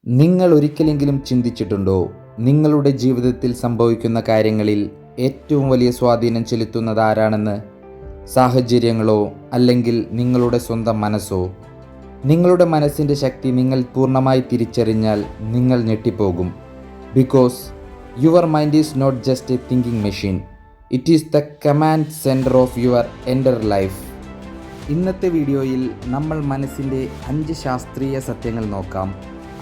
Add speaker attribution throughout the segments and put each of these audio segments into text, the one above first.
Speaker 1: നിങ്ങൾ ഒരിക്കലെങ്കിലും ചിന്തിച്ചിട്ടുണ്ടോ, നിങ്ങളുടെ ജീവിതത്തിൽ സംഭവിക്കുന്ന കാര്യങ്ങളിൽ ഏറ്റവും വലിയ സ്വാധീനം ചെലുത്തുന്നത് ആരാണെന്ന്? സാഹചര്യങ്ങളോ അല്ലെങ്കിൽ നിങ്ങളുടെ സ്വന്തം മനസ്സോ? നിങ്ങളുടെ മനസ്സിൻ്റെ ശക്തി നിങ്ങൾ പൂർണ്ണമായി തിരിച്ചറിഞ്ഞാൽ നിങ്ങൾ ഞെട്ടിപ്പോകും. Because your mind is not just a thinking machine, it is the command centre of your entire life. ഇന്നത്തെ വീഡിയോയിൽ നമ്മൾ മനസ്സിൻ്റെ 5 ശാസ്ത്രീയ സത്യങ്ങൾ നോക്കാം.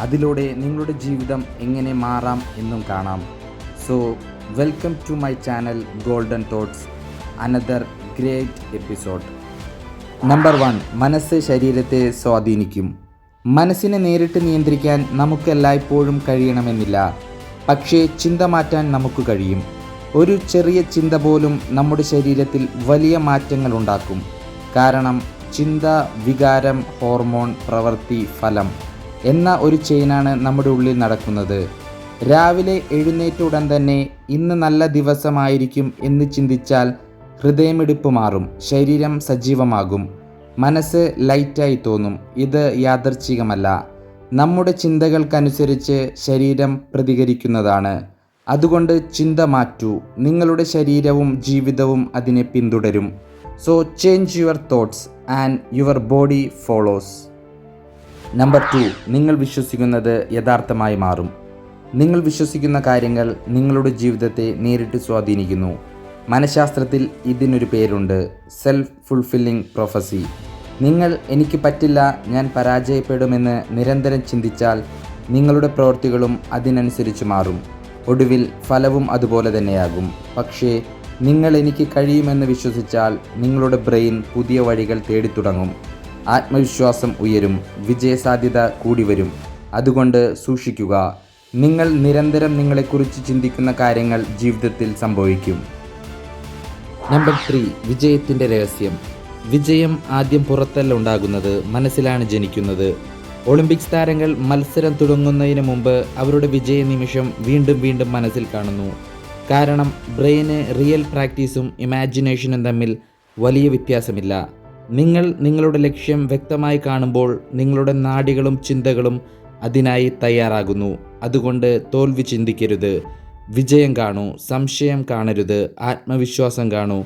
Speaker 1: അതിലൂടെ നിങ്ങളുടെ ജീവിതം എങ്ങനെ മാറാം എന്നും കാണാം. So welcome to my channel golden thoughts, another great episode. Number 1, മനസ്സ് ശരീരത്തെ സ്വാധീനിക്കും. മനസ്സിനെ നേരിട്ട് നിയന്ത്രിക്കാൻ നമുക്ക് എല്ലായ്പ്പോഴും കഴിയണമെന്നില്ല, പക്ഷേ ചിന്ത മാറ്റാൻ നമുക്ക് കഴിയും. ഒരു ചെറിയ ചിന്ത പോലും നമ്മുടെ ശരീരത്തിൽ വലിയ മാറ്റങ്ങൾ ഉണ്ടാക്കും. കാരണം ചിന്ത, വികാരം, ഹോർമോൺ, പ്രവൃത്തി, ഫലം എന്ന ഒരു ചെയിനാണ് നമ്മുടെ ഉള്ളിൽ നടക്കുന്നത്. രാവിലെ എഴുന്നേറ്റ ഉടൻ തന്നെ ഇന്ന് നല്ല ദിവസമായിരിക്കും എന്ന് ചിന്തിച്ചാൽ ഹൃദയമിടിപ്പ് മാറും, ശരീരം സജീവമാകും, മനസ്സ് ലൈറ്റായി തോന്നും. ഇത് യാദർച്ഛികമല്ല, നമ്മുടെ ചിന്തകൾക്കനുസരിച്ച് ശരീരം പ്രതികരിക്കുന്നതാണ്. അതുകൊണ്ട് ചിന്ത മാറ്റൂ, നിങ്ങളുടെ ശരീരവും ജീവിതവും അതിനെ പിന്തുടരും. So change your thoughts and your body follows. Number 2, നിങ്ങൾ വിശ്വസിക്കുന്നത് യഥാർത്ഥമായി മാറും. നിങ്ങൾ വിശ്വസിക്കുന്ന കാര്യങ്ങൾ നിങ്ങളുടെ ജീവിതത്തെ നേരിട്ട് സ്വാധീനിക്കുന്നു. മനഃശാസ്ത്രത്തിൽ ഇതിനൊരു പേരുണ്ട്, സെൽഫ് ഫുൾഫില്ലിംഗ് പ്രൊഫസി. നിങ്ങൾ എനിക്ക് പറ്റില്ല, ഞാൻ പരാജയപ്പെടുമെന്ന് നിരന്തരം ചിന്തിച്ചാൽ നിങ്ങളുടെ പ്രവൃത്തികളും അതിനനുസരിച്ച് മാറും. ഒടുവിൽ ഫലവും അതുപോലെ തന്നെയാകും. പക്ഷേ നിങ്ങൾ എനിക്ക് കഴിയുമെന്ന് വിശ്വസിച്ചാൽ നിങ്ങളുടെ ബ്രെയിൻ പുതിയ വഴികൾ തേടിത്തുടങ്ങും. ആത്മവിശ്വാസം ഉയരും, വിജയസാധ്യത കൂടി വരും. അതുകൊണ്ട് സൂക്ഷിക്കുക, നിങ്ങൾ നിരന്തരം നിങ്ങളെക്കുറിച്ച് ചിന്തിക്കുന്ന കാര്യങ്ങൾ ജീവിതത്തിൽ സംഭവിക്കും. നമ്പർ 3, വിജയത്തിൻ്റെ രഹസ്യം. വിജയം ആദ്യം പുറത്തല്ല ഉണ്ടാകുന്നത്, മനസ്സിലാണ് ജനിക്കുന്നത്. ഒളിമ്പിക്സ് താരങ്ങൾ മത്സരം തുടങ്ങുന്നതിന് മുമ്പ് അവരുടെ വിജയ നിമിഷം വീണ്ടും വീണ്ടും മനസ്സിൽ കാണുന്നു. കാരണം ബ്രെയിന് റിയൽ പ്രാക്ടീസും ഇമാജിനേഷനും തമ്മിൽ വലിയ വ്യത്യാസമില്ല. നിങ്ങൾ നിങ്ങളുടെ ലക്ഷ്യം വ്യക്തമായി കാണുമ്പോൾ നിങ്ങളുടെ നാഡികളും ചിന്തകളും അതിനായി തയ്യാറാകുന്നു. അതുകൊണ്ട് തോൽവി ചിന്തിക്കരുത്, വിജയം കാണൂ. സംശയം കാണരുത്, ആത്മവിശ്വാസം കാണൂ.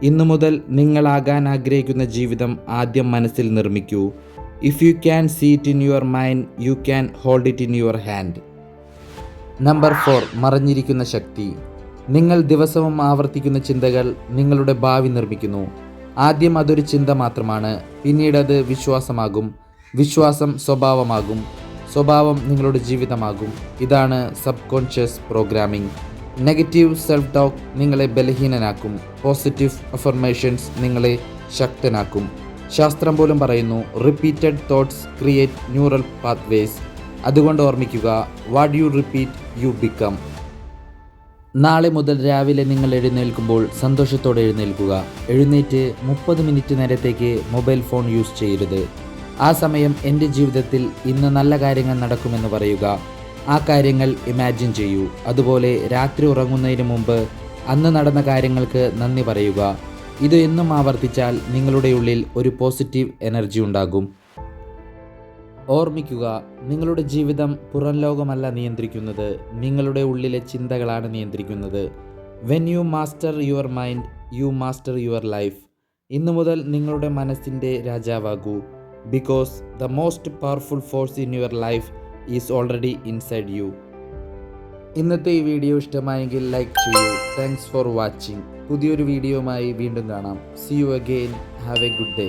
Speaker 1: ഇന്നു മുതൽ നിങ്ങളാകാൻ ആഗ്രഹിക്കുന്ന ജീവിതം ആദ്യം മനസ്സിൽ നിർമ്മിക്കൂ. If you can see it in your mind, you can hold it in your hand. Number 4, മറഞ്ഞിരിക്കുന്ന ശക്തി. നിങ്ങൾ ദിവസവും ആവർത്തിക്കുന്ന ചിന്തകൾ നിങ്ങളുടെ ഭാവി നിർമ്മിക്കുന്നു. ആദ്യം അതൊരു ചിന്ത മാത്രമാണ്, പിന്നീട് അത് വിശ്വാസമാകും, വിശ്വാസം സ്വഭാവമാകും, സ്വഭാവം നിങ്ങളുടെ ജീവിതമാകും. ഇതാണ് sub conscious programming. Negative self talk നിങ്ങളെ ബലഹീനനാക്കും, പോസിറ്റീവ് അഫർമേഷൻസ് നിങ്ങളെ ശക്തനാക്കും. ശാസ്ത്രം പോലും പറയുന്നു, repeated thoughts create neural pathways. അതുകൊണ്ട് ഓർമ്മിക്കുക, what you repeat you become. നാളെ മുതൽ രാവിലെ നിങ്ങൾ എഴുന്നേൽക്കുമ്പോൾ സന്തോഷത്തോടെ എഴുന്നേൽക്കുക. എഴുന്നേറ്റ് 30 മിനിറ്റ് നേരത്തേക്ക് മൊബൈൽ ഫോൺ യൂസ് ചെയ്യരുത്. ആ സമയം എൻ്റെ ജീവിതത്തിൽ ഇന്ന് നല്ല കാര്യങ്ങൾ നടക്കുമെന്ന് പറയുക. ആ കാര്യങ്ങൾ ഇമാജിൻ ചെയ്യൂ. അതുപോലെ രാത്രി ഉറങ്ങുന്നതിന് മുമ്പ് അന്ന് നടന്ന കാര്യങ്ങൾക്ക് നന്ദി പറയുക. ഇത് എന്നും ആവർത്തിച്ചാൽ നിങ്ങളുടെ ഉള്ളിൽ ഒരു പോസിറ്റീവ് എനർജി ഉണ്ടാകും. ഓർമ്മിക്കുക, നിങ്ങളുടെ ജീവിതം പുറം ലോകമല്ല നിയന്ത്രിക്കുന്നത്, നിങ്ങളുടെ ഉള്ളിലെ ചിന്തകളാണ് നിയന്ത്രിക്കുന്നത്. When you master your mind, you master your life. ഇന്നു മുതൽ നിങ്ങളുടെ മനസ്സിൻ്റെ രാജാവാകൂ. Because the most powerful force in your life is already inside you. ഇന്നത്തെ ഈ വീഡിയോ ഇഷ്ടമായെങ്കിൽ ലൈക്ക് ചെയ്യൂ. Thanks for watching. പുതിയൊരു വീഡിയോയുമായി വീണ്ടും കാണാം. See you again. Have a good day.